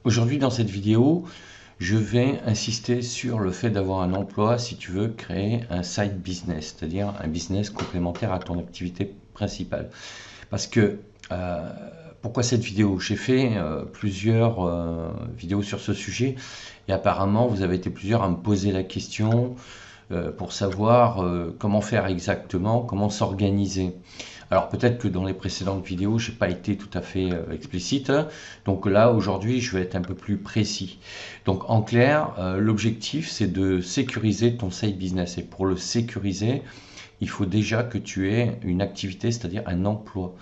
Aujourd'hui, dans cette vidéo, je vais insister sur le fait d'avoir un emploi si tu veux créer un side business, c'est-à-dire un business complémentaire à ton activité principale. Parce que, pourquoi cette vidéo? J'ai fait plusieurs vidéos sur ce sujet et apparemment vous avez été plusieurs à me poser la question pour savoir comment faire exactement, comment s'organiser. Alors peut-être que dans les précédentes vidéos, je n'ai pas été tout à fait explicite. Donc là, aujourd'hui, je vais être un peu plus précis. Donc en clair, l'objectif, c'est de sécuriser ton side business. Et pour le sécuriser, il faut déjà que tu aies une activité, c'est-à-dire un emploi.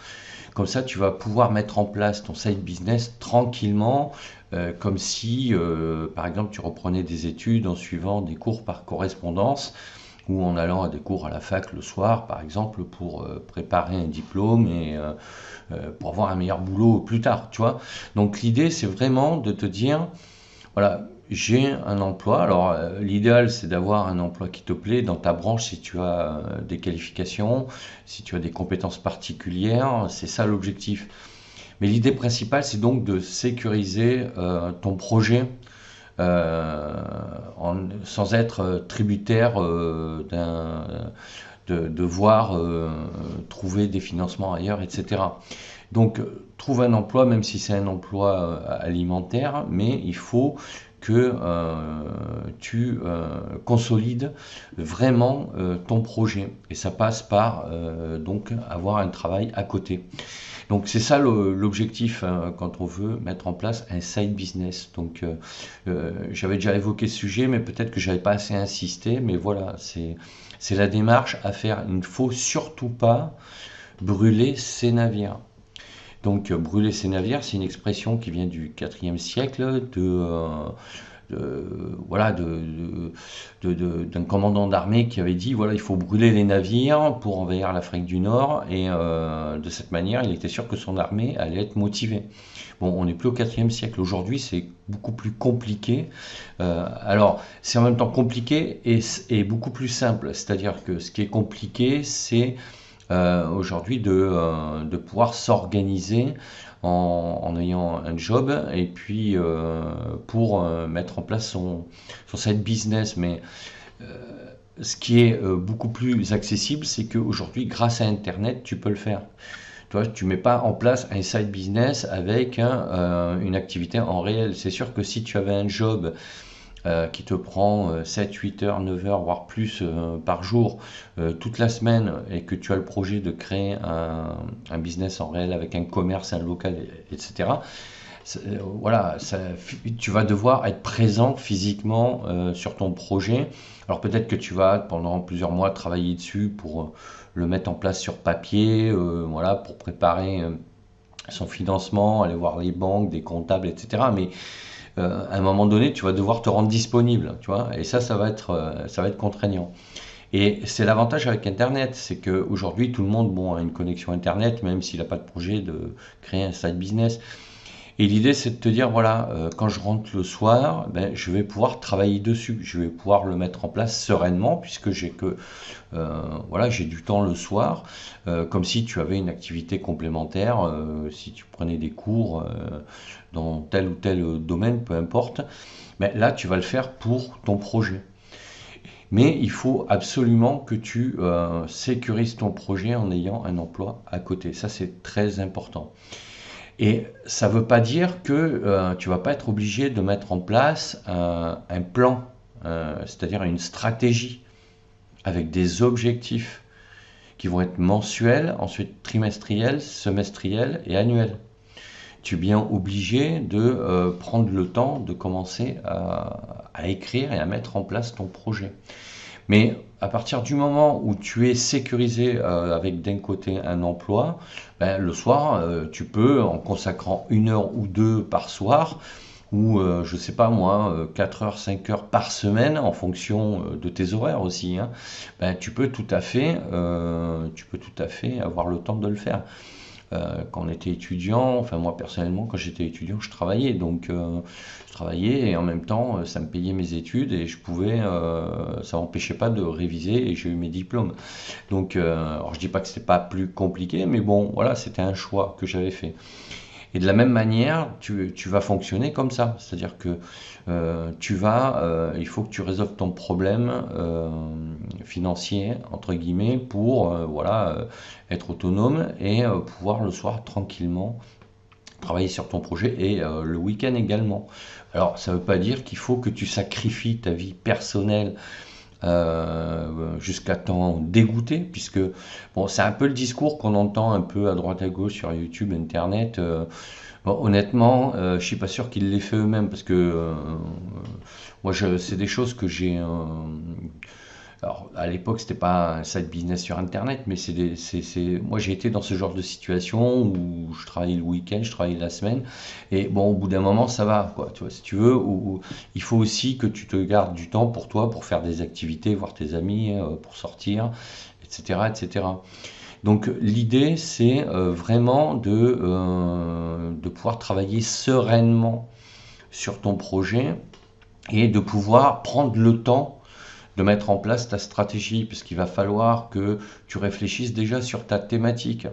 Comme ça, tu vas pouvoir mettre en place ton side business tranquillement, comme si, par exemple, tu reprenais des études en suivant des cours par correspondance ou en allant à des cours à la fac le soir, par exemple, pour préparer un diplôme et pour avoir un meilleur boulot plus tard, tu vois. Donc l'idée, c'est vraiment de te dire, voilà, j'ai un emploi. Alors l'idéal, c'est d'avoir un emploi qui te plaît dans ta branche si tu as des qualifications, si tu as des compétences particulières, c'est ça l'objectif. Mais l'idée principale, c'est donc de sécuriser ton projet sans être tributaire de devoir trouver des financements ailleurs, etc. Donc, trouve un emploi, même si c'est un emploi alimentaire, mais il faut que tu consolides vraiment ton projet. Et ça passe par donc avoir un travail à côté. Donc c'est ça l'objectif quand on veut mettre en place un side business. Donc j'avais déjà évoqué ce sujet, mais peut-être que j'avais pas assez insisté. Mais voilà, c'est la démarche à faire. Il ne faut surtout pas brûler ses navires. Donc brûler ses navires, c'est une expression qui vient du IVe siècle voilà, d'un commandant d'armée qui avait dit voilà, il faut brûler les navires pour envahir l'Afrique du Nord, et de cette manière, il était sûr que son armée allait être motivée. Bon, on n'est plus au IVe siècle. Aujourd'hui, c'est beaucoup plus compliqué. Alors, c'est en même temps compliqué et beaucoup plus simple. C'est-à-dire que ce qui est compliqué, c'est aujourd'hui de pouvoir s'organiser en ayant un job et puis pour mettre en place son side business. Mais ce qui est beaucoup plus accessible, c'est qu'aujourd'hui, grâce à Internet, tu peux le faire. Toi, tu ne mets pas en place un side business avec une activité en réel. C'est sûr que si tu avais un job qui te prend 7, 8 heures, 9 heures, voire plus par jour, toute la semaine, et que tu as le projet de créer un business en réel avec un commerce, un local, etc., voilà, tu vas devoir être présent physiquement sur ton projet. Alors peut-être que tu vas pendant plusieurs mois travailler dessus pour le mettre en place sur papier, voilà, pour préparer son financement, aller voir les banques, des comptables, etc. Mais à un moment donné, tu vas devoir te rendre disponible, tu vois, et ça va être contraignant. Et c'est l'avantage avec Internet, c'est qu'aujourd'hui, tout le monde bon, a une connexion Internet, même s'il n'a pas de projet de créer un side business. Et l'idée, c'est de te dire, voilà, quand je rentre le soir, ben, je vais pouvoir travailler dessus, je vais pouvoir le mettre en place sereinement, puisque voilà, j'ai du temps le soir, comme si tu avais une activité complémentaire, si tu prenais des cours dans tel ou tel domaine, peu importe. Mais là, tu vas le faire pour ton projet. Mais il faut absolument que tu sécurises ton projet en ayant un emploi à côté. Ça, c'est très important. Et ça ne veut pas dire que tu ne vas pas être obligé de mettre en place un plan, c'est-à-dire une stratégie avec des objectifs qui vont être mensuels, ensuite trimestriels, semestriels et annuels. Tu es bien obligé de prendre le temps de commencer à écrire et à mettre en place ton projet. Mais à partir du moment où tu es sécurisé avec d'un côté un emploi, ben, le soir, tu peux, en consacrant 1 heure ou deux par soir, ou je sais pas moi, 4 heures, 5 heures par semaine, en fonction de tes horaires aussi, hein, ben, tu peux tout à fait avoir le temps de le faire. Quand on était étudiant, enfin moi personnellement, quand j'étais étudiant, je travaillais. Donc je travaillais et en même temps, ça me payait mes études et je pouvais, ça m'empêchait pas de réviser et j'ai eu mes diplômes. Donc, alors je dis pas que c'était pas plus compliqué, mais bon, voilà, c'était un choix que j'avais fait. Et de la même manière, tu vas fonctionner comme ça. C'est-à-dire que il faut que tu résolves ton problème financier, entre guillemets, pour voilà, être autonome et pouvoir le soir tranquillement travailler sur ton projet et le week-end également. Alors, ça ne veut pas dire qu'il faut que tu sacrifies ta vie personnelle jusqu'à t'en dégoûter, puisque bon, c'est un peu le discours qu'on entend un peu à droite à gauche sur YouTube, Internet. Bon, honnêtement, je suis pas sûr qu'ils l'aient fait eux-mêmes, parce que moi, c'est des choses que j'ai. Alors, à l'époque, c'était pas un side business sur Internet, mais moi, j'ai été dans ce genre de situation où je travaillais le week-end, je travaillais la semaine, et bon, au bout d'un moment, ça va, quoi, tu vois, si tu veux, il faut aussi que tu te gardes du temps pour toi, pour faire des activités, voir tes amis, pour sortir, etc., etc. Donc, l'idée, c'est vraiment de pouvoir travailler sereinement sur ton projet et de pouvoir prendre le temps de mettre en place ta stratégie, parce qu'il va falloir que tu réfléchisses déjà sur ta thématique.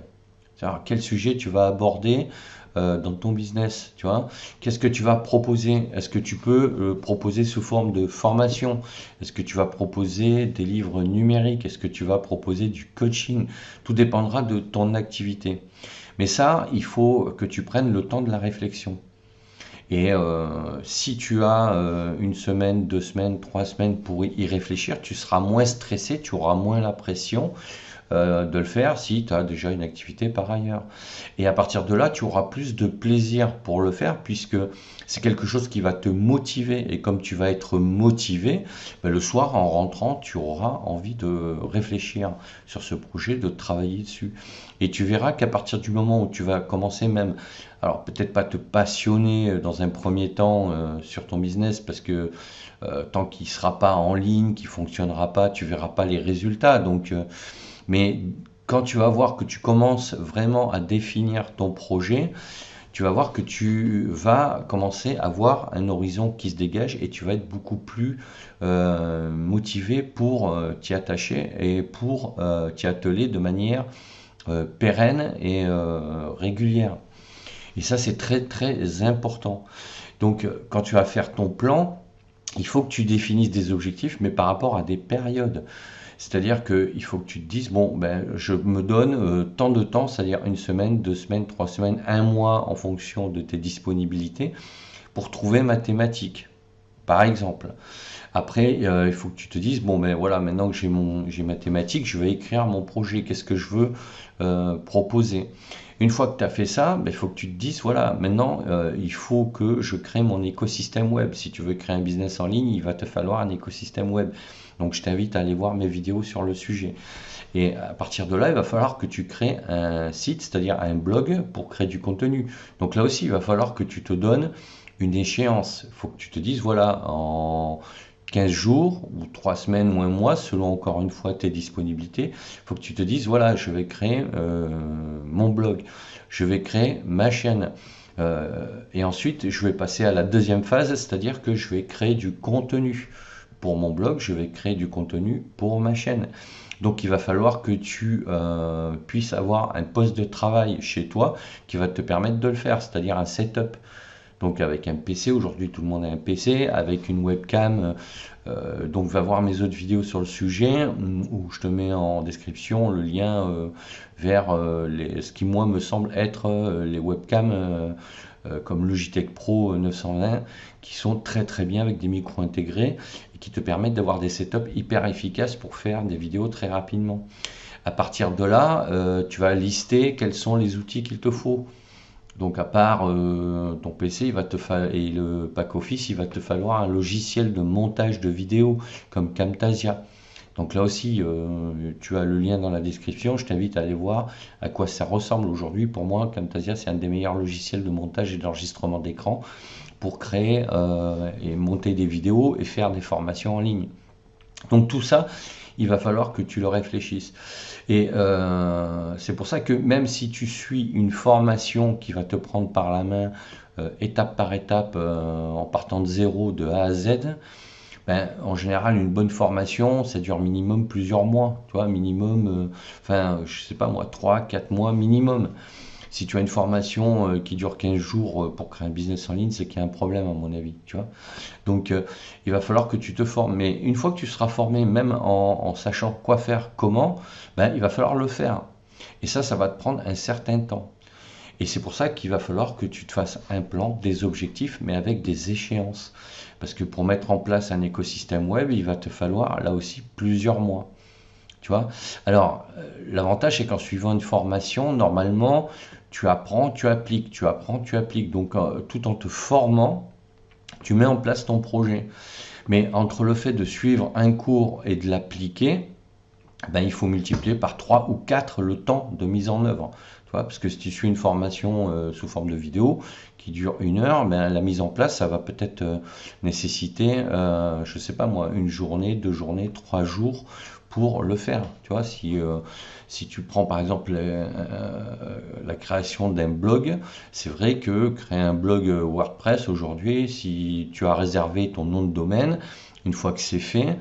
C'est-à-dire quel sujet tu vas aborder dans ton business, tu vois. Qu'est-ce que tu vas proposer? Est-ce que tu peux proposer sous forme de formation? Est-ce que tu vas proposer des livres numériques? Est-ce que tu vas proposer du coaching? Tout dépendra de ton activité. Mais ça, il faut que tu prennes le temps de la réflexion. Et si tu as une semaine, 2 semaines, 3 semaines pour y réfléchir, tu seras moins stressé, tu auras moins la pression de le faire si tu as déjà une activité par ailleurs. Et à partir de là, tu auras plus de plaisir pour le faire, puisque c'est quelque chose qui va te motiver. Et comme tu vas être motivé, ben, le soir en rentrant, tu auras envie de réfléchir sur ce projet, de travailler dessus. Et tu verras qu'à partir du moment où tu vas commencer même, alors peut-être pas te passionner dans un premier temps sur ton business, parce que tant qu'il ne sera pas en ligne, qu'il ne fonctionnera pas, tu verras pas les résultats. Donc mais quand tu vas voir que tu commences vraiment à définir ton projet, tu vas voir que tu vas commencer à voir un horizon qui se dégage et tu vas être beaucoup plus motivé pour t'y attacher et pour t'y atteler de manière pérenne et régulière. Et ça, c'est très très important. Donc, quand tu vas faire ton plan, il faut que tu définisses des objectifs, mais par rapport à des périodes. C'est-à-dire qu'il faut que tu te dises, bon, ben, je me donne tant de temps, c'est-à-dire une semaine, 2 semaines, 3 semaines, un mois en fonction de tes disponibilités pour trouver ma thématique, par exemple. Après, il faut que tu te dises, bon, ben voilà, maintenant que j'ai ma thématique, je vais écrire mon projet, qu'est-ce que je veux proposer. Une fois que tu as fait ça, ben, il faut que tu te dises, voilà, maintenant, il faut que je crée mon écosystème web. Si tu veux créer un business en ligne, il va te falloir un écosystème web. Donc, je t'invite à aller voir mes vidéos sur le sujet. Et à partir de là, il va falloir que tu crées un site, c'est-à-dire un blog pour créer du contenu. Donc là aussi, il va falloir que tu te donnes une échéance. Il faut que tu te dises, voilà, en 15 jours ou 3 semaines ou un mois, selon encore une fois tes disponibilités, il faut que tu te dises, voilà, je vais créer mon blog, je vais créer ma chaîne. Et ensuite, je vais passer à la deuxième phase, c'est-à-dire que je vais créer du contenu. Pour mon blog, je vais créer du contenu pour ma chaîne. Donc il va falloir que tu puisses avoir un poste de travail chez toi qui va te permettre de le faire, c'est-à-dire un setup. Donc avec un PC, aujourd'hui tout le monde a un PC, avec une webcam. Donc va voir mes autres vidéos sur le sujet, où je te mets en description le lien vers ce qui moi me semble être les webcams comme Logitech Pro 920, qui sont très très bien avec des micros intégrés et qui te permettent d'avoir des setups hyper efficaces pour faire des vidéos très rapidement. À partir de là, tu vas lister quels sont les outils qu'il te faut. Donc à part ton PC et le pack office, il va te falloir un logiciel de montage de vidéos comme Camtasia. Donc là aussi, tu as le lien dans la description. Je t'invite à aller voir à quoi ça ressemble aujourd'hui. Pour moi, Camtasia, c'est un des meilleurs logiciels de montage et d'enregistrement d'écran pour créer et monter des vidéos et faire des formations en ligne. Donc tout ça, il va falloir que tu le réfléchisses. Et c'est pour ça que même si tu suis une formation qui va te prendre par la main étape par étape en partant de zéro, de A à Z, ben, en général, une bonne formation, ça dure minimum plusieurs mois, tu vois, minimum, enfin, je sais pas moi, 3, 4 mois minimum. Si tu as une formation qui dure 15 jours pour créer un business en ligne, c'est qu'il y a un problème à mon avis, tu vois. Donc il va falloir que tu te formes. Mais une fois que tu seras formé, même en sachant quoi faire, comment, ben, il va falloir le faire. Et ça va te prendre un certain temps. Et c'est pour ça qu'il va falloir que tu te fasses un plan, des objectifs, mais avec des échéances. Parce que pour mettre en place un écosystème web, il va te falloir là aussi plusieurs mois. Tu vois? Alors, l'avantage, c'est qu'en suivant une formation, normalement, tu apprends, tu appliques, tu apprends, tu appliques. Donc, tout en te formant, tu mets en place ton projet. Mais entre le fait de suivre un cours et de l'appliquer, ben, il faut multiplier par 3 ou 4 le temps de mise en œuvre. Tu vois, parce que si tu suis une formation sous forme de vidéo qui dure 1 heure, ben, la mise en place, ça va peut-être nécessiter, je ne sais pas moi, 1 journée, 2 journées, 3 jours pour le faire. Tu vois, si tu prends par exemple la création d'un blog, c'est vrai que créer un blog WordPress aujourd'hui, si tu as réservé ton nom de domaine, une fois que c'est fait,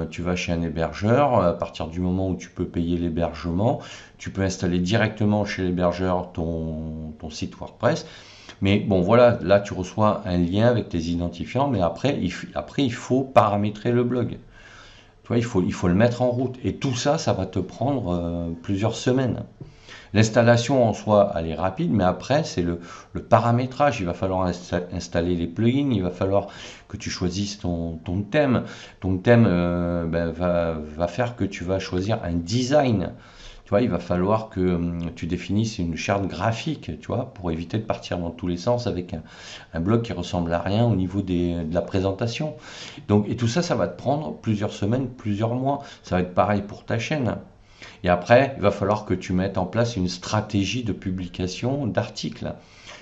tu vas chez un hébergeur. À partir du moment où tu peux payer l'hébergement, tu peux installer directement chez l'hébergeur ton site WordPress. Mais bon, voilà, là tu reçois un lien avec tes identifiants, mais après, il faut paramétrer le blog. Tu vois, il faut le mettre en route. Et tout ça, ça va te prendre plusieurs semaines. L'installation en soi, elle est rapide, mais après, c'est le paramétrage. Il va falloir installer les plugins, il va falloir que tu choisisses ton thème. Ton thème ben, va faire que tu vas choisir un design. Tu vois, il va falloir que tu définisses une charte graphique, tu vois, pour éviter de partir dans tous les sens avec un blog qui ressemble à rien au niveau de la présentation. Donc, et tout ça, ça va te prendre plusieurs semaines, plusieurs mois. Ça va être pareil pour ta chaîne. Et après, il va falloir que tu mettes en place une stratégie de publication d'articles.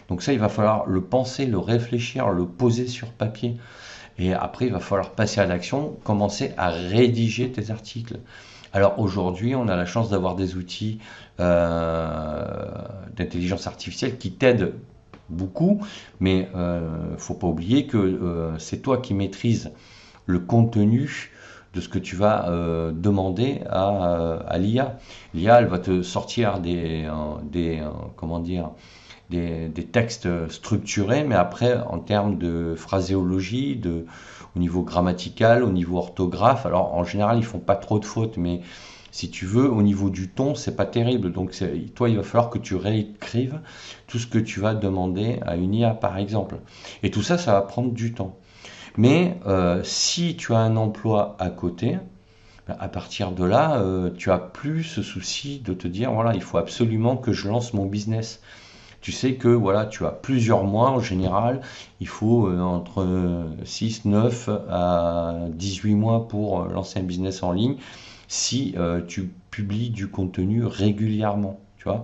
Donc ça, il va falloir le penser, le réfléchir, le poser sur papier. Et après, il va falloir passer à l'action, commencer à rédiger tes articles. Alors aujourd'hui, on a la chance d'avoir des outils d'intelligence artificielle qui t'aident beaucoup, mais faut pas oublier que c'est toi qui maîtrises le contenu de ce que tu vas demander à l'IA. L'IA, elle va te sortir comment dire, des textes structurés, mais après, en termes de phraséologie, au niveau grammatical, au niveau orthographe, alors en général, ils font pas trop de fautes, mais si tu veux, au niveau du ton, c'est pas terrible. Donc, toi, il va falloir que tu réécrives tout ce que tu vas demander à une IA, par exemple. Et tout ça, ça va prendre du temps. Mais si tu as un emploi à côté, à partir de là, tu as plus ce souci de te dire, voilà, il faut absolument que je lance mon business. Tu sais que voilà, tu as plusieurs mois en général, il faut entre 6, 9 à 18 mois pour lancer un business en ligne si tu publies du contenu régulièrement. Tu vois.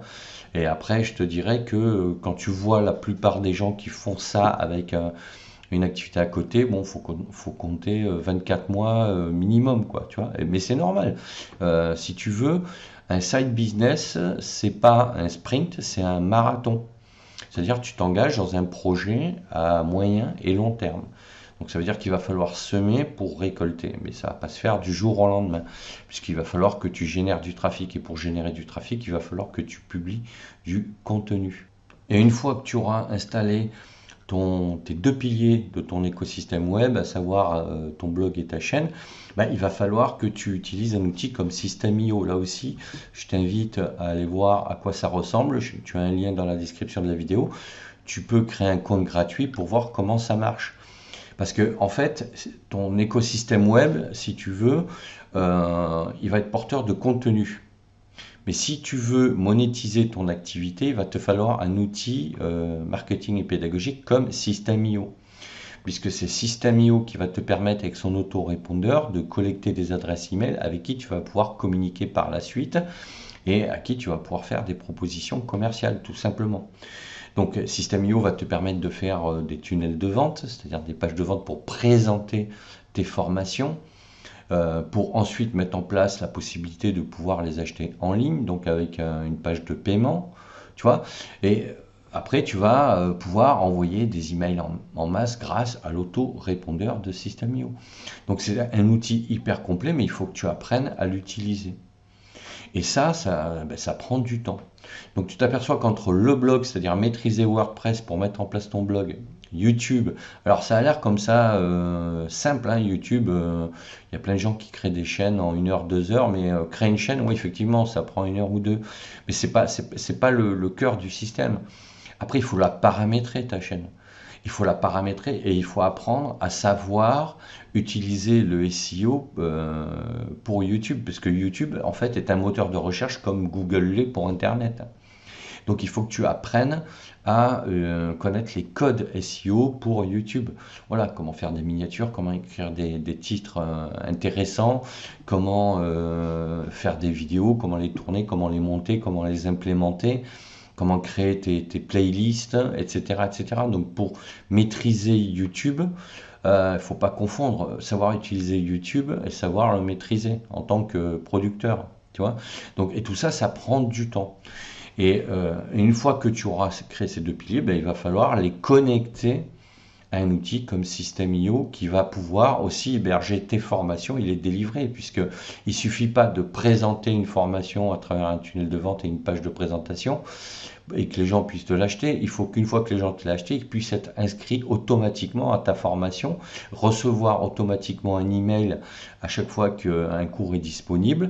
Et après, je te dirais que quand tu vois la plupart des gens qui font ça avec une activité à côté, bon, faut compter 24 mois minimum, quoi, tu vois. Mais c'est normal. Si tu veux, un side business, c'est pas un sprint, c'est un marathon. C'est-à-dire que tu t'engages dans un projet à moyen et long terme. Donc ça veut dire qu'il va falloir semer pour récolter, mais ça ne va pas se faire du jour au lendemain, puisqu'il va falloir que tu génères du trafic, et pour générer du trafic, il va falloir que tu publies du contenu. Et une fois que tu auras installé tes deux piliers de ton écosystème web, à savoir ton blog et ta chaîne, ben, il va falloir que tu utilises un outil comme System.io. Là aussi, je t'invite à aller voir à quoi ça ressemble. Tu as un lien dans la description de la vidéo. Tu peux créer un compte gratuit pour voir comment ça marche. Parce que en fait, ton écosystème web, si tu veux, il va être porteur de contenu. Mais si tu veux monétiser ton activité, il va te falloir un outil marketing et pédagogique comme System.io. Puisque c'est System.io qui va te permettre avec son autorépondeur de collecter des adresses email avec qui tu vas pouvoir communiquer par la suite et à qui tu vas pouvoir faire des propositions commerciales tout simplement. Donc System.io va te permettre de faire des tunnels de vente, c'est-à-dire des pages de vente pour présenter tes formations, pour ensuite mettre en place la possibilité de pouvoir les acheter en ligne, donc avec une page de paiement, tu vois. Et après, tu vas pouvoir envoyer des emails en masse grâce à l'auto-répondeur de System.io. Donc c'est un outil hyper complet, mais il faut que tu apprennes à l'utiliser. Et ça prend du temps. Donc tu t'aperçois qu'entre le blog, c'est-à-dire maîtriser WordPress pour mettre en place ton blog, YouTube, alors ça a l'air comme ça simple, hein, YouTube, il y a plein de gens qui créent des chaînes en 1 heure, 2 heures, mais créer une chaîne, oui, effectivement, ça prend 1 heure ou deux, mais c'est pas le cœur du système. Après, il faut la paramétrer, ta chaîne. Il faut la paramétrer et il faut apprendre à savoir utiliser le SEO pour YouTube, parce que YouTube, en fait, est un moteur de recherche comme Google l'est pour Internet. Donc, il faut que tu apprennes à connaître les codes SEO pour YouTube. Voilà, comment faire des miniatures, comment écrire des titres intéressants, comment faire des vidéos, comment les tourner, comment les monter, comment les implémenter, comment créer tes playlists, etc., etc. Donc pour maîtriser YouTube, il ne faut pas confondre savoir utiliser YouTube et savoir le maîtriser en tant que producteur. Tu vois. Donc, et tout ça, ça prend du temps. Et une fois que tu auras créé ces deux piliers, ben, il va falloir les connecter à un outil comme System.io qui va pouvoir aussi héberger tes formations et les délivrer, puisque il suffit pas de présenter une formation à travers un tunnel de vente et une page de présentation et que les gens puissent te l'acheter. Il faut qu'une fois que les gens te l'aient acheté, ils puissent être inscrits automatiquement à ta formation, recevoir automatiquement un email à chaque fois qu'un cours est disponible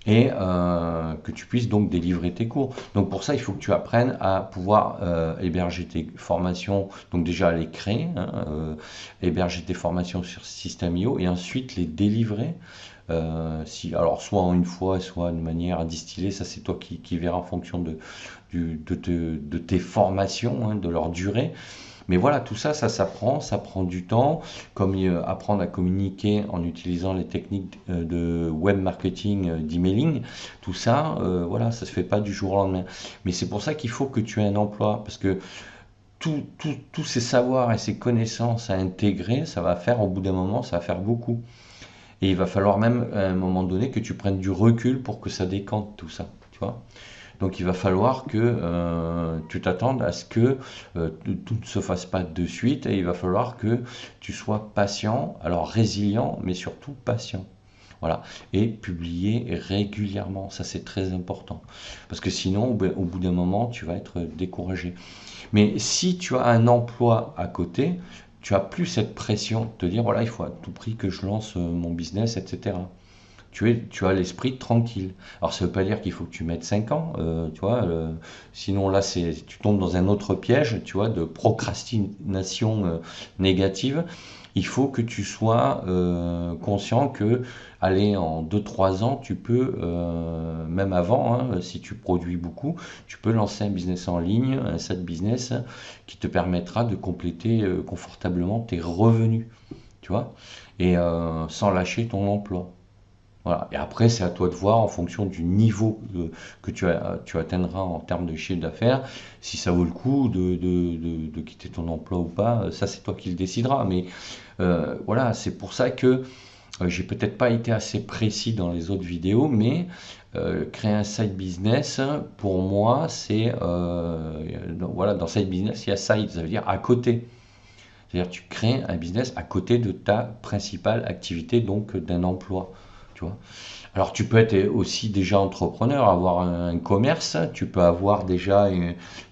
et que tu puisses donc délivrer tes cours. Donc pour ça, il faut que tu apprennes à pouvoir héberger tes formations, donc déjà les créer, hein, héberger tes formations sur System.io et ensuite les délivrer. Alors soit en une fois, soit de manière à distiller, ça c'est toi qui verras en fonction de tes formations, hein, de leur durée. Mais voilà, tout ça, ça s'apprend, ça prend du temps, comme apprendre à communiquer en utilisant les techniques de web marketing, d'emailing, tout ça, voilà, ça se fait pas du jour au lendemain. Mais c'est pour ça qu'il faut que tu aies un emploi, parce que tous ces savoirs et ces connaissances à intégrer, ça va faire, au bout d'un moment, ça va faire beaucoup. Et il va falloir même, à un moment donné, que tu prennes du recul pour que ça décante tout ça, tu vois. Donc il va falloir que tu t'attendes à ce que tout ne se fasse pas de suite et il va falloir que tu sois patient, alors résilient, mais surtout patient. Voilà. Et publier régulièrement, ça c'est très important. Parce que sinon, au bout d'un moment, tu vas être découragé. Mais si tu as un emploi à côté, tu as plus cette pression de te dire, voilà, il faut à tout prix que je lance mon business, etc. Tu as l'esprit tranquille. Alors ça ne veut pas dire qu'il faut que tu mettes 5 ans, tu vois, sinon là tu tombes dans un autre piège, tu vois, de procrastination négative. Il faut que tu sois conscient que, allez, en 2 3 ans, tu peux, même avant, hein, si tu produis beaucoup, tu peux lancer un business en ligne, un side business qui te permettra de compléter confortablement tes revenus, tu vois, et sans lâcher ton emploi. Voilà. Et après, c'est à toi de voir en fonction du niveau que tu atteindras en termes de chiffre d'affaires, si ça vaut le coup de quitter ton emploi ou pas. Ça, c'est toi qui le décideras. Mais voilà, c'est pour ça que j'ai peut-être pas été assez précis dans les autres vidéos, mais créer un side business, pour moi, c'est voilà, dans side business, il y a side, ça veut dire à côté. C'est-à-dire tu crées un business à côté de ta principale activité, donc d'un emploi. Tu vois. Alors tu peux être aussi déjà entrepreneur, avoir un commerce, tu peux avoir déjà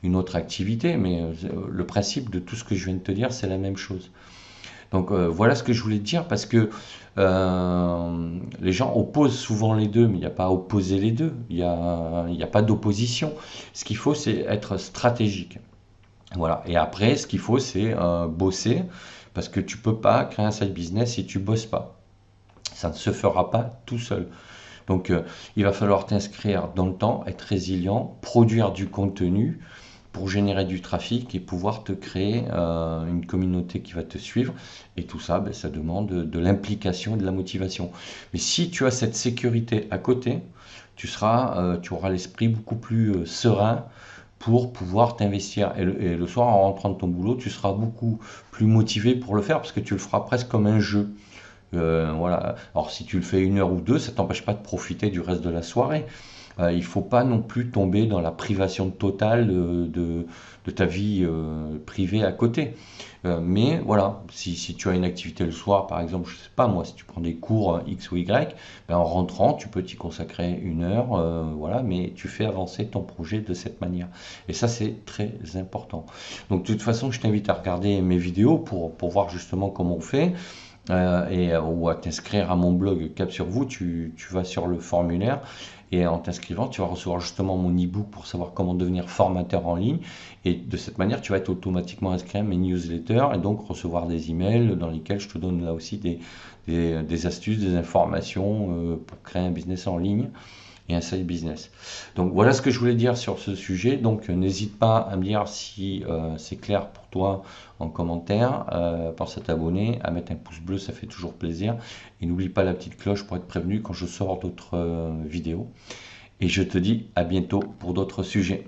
une autre activité, mais le principe de tout ce que je viens de te dire, c'est la même chose. Donc voilà ce que je voulais te dire parce que les gens opposent souvent les deux, mais il n'y a pas à opposer les deux, il y a pas d'opposition. Ce qu'il faut, c'est être stratégique. Voilà. Et après, ce qu'il faut, c'est bosser parce que tu peux pas créer un side business si tu bosses pas. Ça ne se fera pas tout seul. Donc, il va falloir t'inscrire dans le temps, être résilient, produire du contenu pour générer du trafic et pouvoir te créer une communauté qui va te suivre. Et tout ça, ben, ça demande de l'implication et de la motivation. Mais si tu as cette sécurité à côté, tu auras l'esprit beaucoup plus serein pour pouvoir t'investir. Et le soir, en rentrant de ton boulot, tu seras beaucoup plus motivé pour le faire parce que tu le feras presque comme un jeu. Voilà. Alors si tu le fais 1 heure ou deux, ça t'empêche pas de profiter du reste de la soirée. Il ne faut pas non plus tomber dans la privation totale de ta vie privée à côté. Mais voilà, si tu as une activité le soir, par exemple, je sais pas moi, si tu prends des cours X ou Y, ben en rentrant, tu peux t'y consacrer une heure, voilà, mais tu fais avancer ton projet de cette manière. Et ça, c'est très important. Donc, de toute façon, je t'invite à regarder mes vidéos pour voir justement comment on fait. Ou à t'inscrire à mon blog Cap sur vous, tu vas sur le formulaire et en t'inscrivant, tu vas recevoir justement mon e-book pour savoir comment devenir formateur en ligne. Et de cette manière, tu vas être automatiquement inscrit à mes newsletters et donc recevoir des emails dans lesquels je te donne là aussi des astuces, des informations pour créer un business en ligne et un side business. Donc voilà ce que je voulais dire sur ce sujet. Donc n'hésite pas à me dire si c'est clair pour toi en commentaire. Pense à t'abonner, à mettre un pouce bleu, ça fait toujours plaisir. Et n'oublie pas la petite cloche pour être prévenu quand je sors d'autres vidéos. Et je te dis à bientôt pour d'autres sujets.